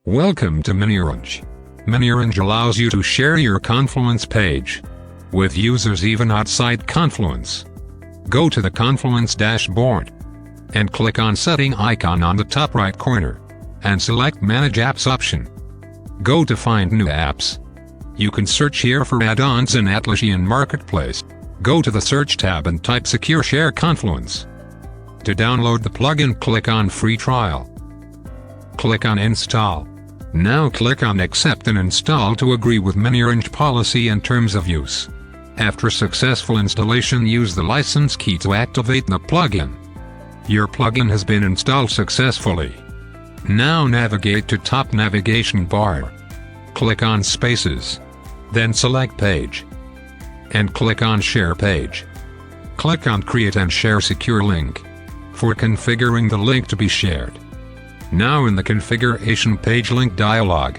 Welcome to miniOrange. miniOrange allows you to share your Confluence page with users even outside Confluence. Go to the Confluence dashboard and click on Setting icon on the top right corner and select Manage Apps option. Go to Find New Apps. You can search here for add-ons in Atlassian Marketplace. Go to the Search tab and type Secure Share Confluence. To download the plugin, click on Free Trial. Click on Install. Now click on Accept and Install to agree with miniOrange policy and terms of use. After successful installation, use the license key to activate the plugin. Your plugin has been installed successfully. Now navigate to top navigation bar. Click on Spaces. Then select Page. And click on Share Page. Click on Create and Share Secure Link for configuring the link to be shared. Now in the Configuration Page Link dialog,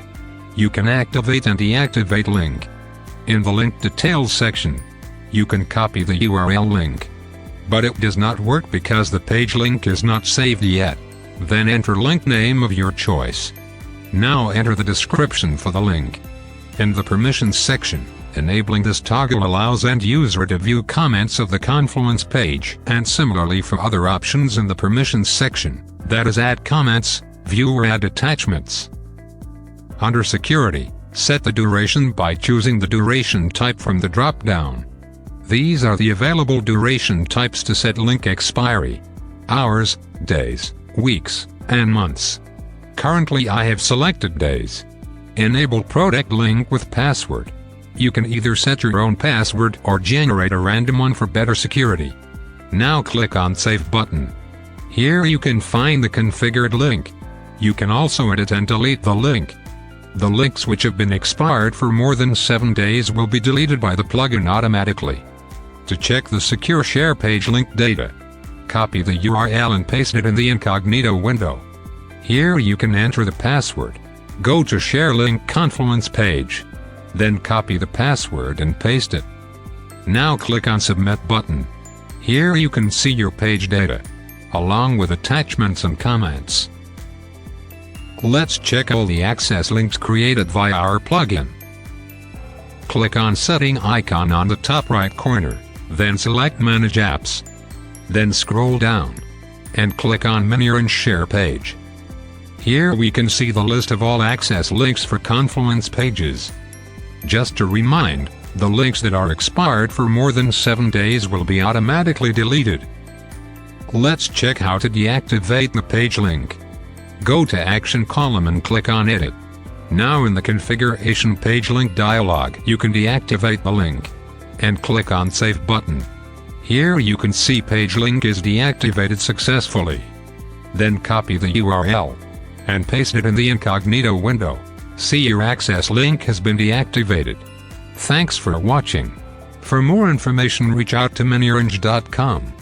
you can activate and deactivate link. In the Link Details section, you can copy the URL link. But it does not work because the page link is not saved yet. Then enter link name of your choice. Now enter the description for the link. In the Permissions section, enabling this toggle allows end user to view comments of the Confluence page, and similarly for other options in the Permissions section, that is add comments, view or add attachments. Under Security, set the duration by choosing the duration type from the drop-down. These are the available duration types to set link expiry: hours, days, weeks, and months. Currently I have selected days. Enable Protect Link with Password. You can either set your own password or generate a random one for better security. Now click on Save button. Here you can find the configured link. You can also edit and delete the link. The links which have been expired for more than 7 days will be deleted by the plugin automatically. To check the Secure Share page link data, copy the URL and paste it in the incognito window. Here you can enter the password. Go to Share Link Confluence page. Then copy the password and paste it. Now click on Submit button. Here you can see your page data, along with attachments and comments. Let's check all the access links created via our plugin. Click on Setting icon on the top right corner, then select Manage Apps. Then scroll down and click on miniOrange Share page. Here we can see the list of all access links for Confluence pages. Just to remind, the links that are expired for more than 7 days will be automatically deleted. Let's check how to deactivate the page link. Go to Action column and click on Edit. Now in the Configuration Page Link dialog, you can deactivate the link and click on Save button. Here you can see page link is deactivated successfully. Then copy the URL and paste it in the incognito window. See, your access link has been deactivated. Thanks for watching. For more information, reach out to miniOrange.com.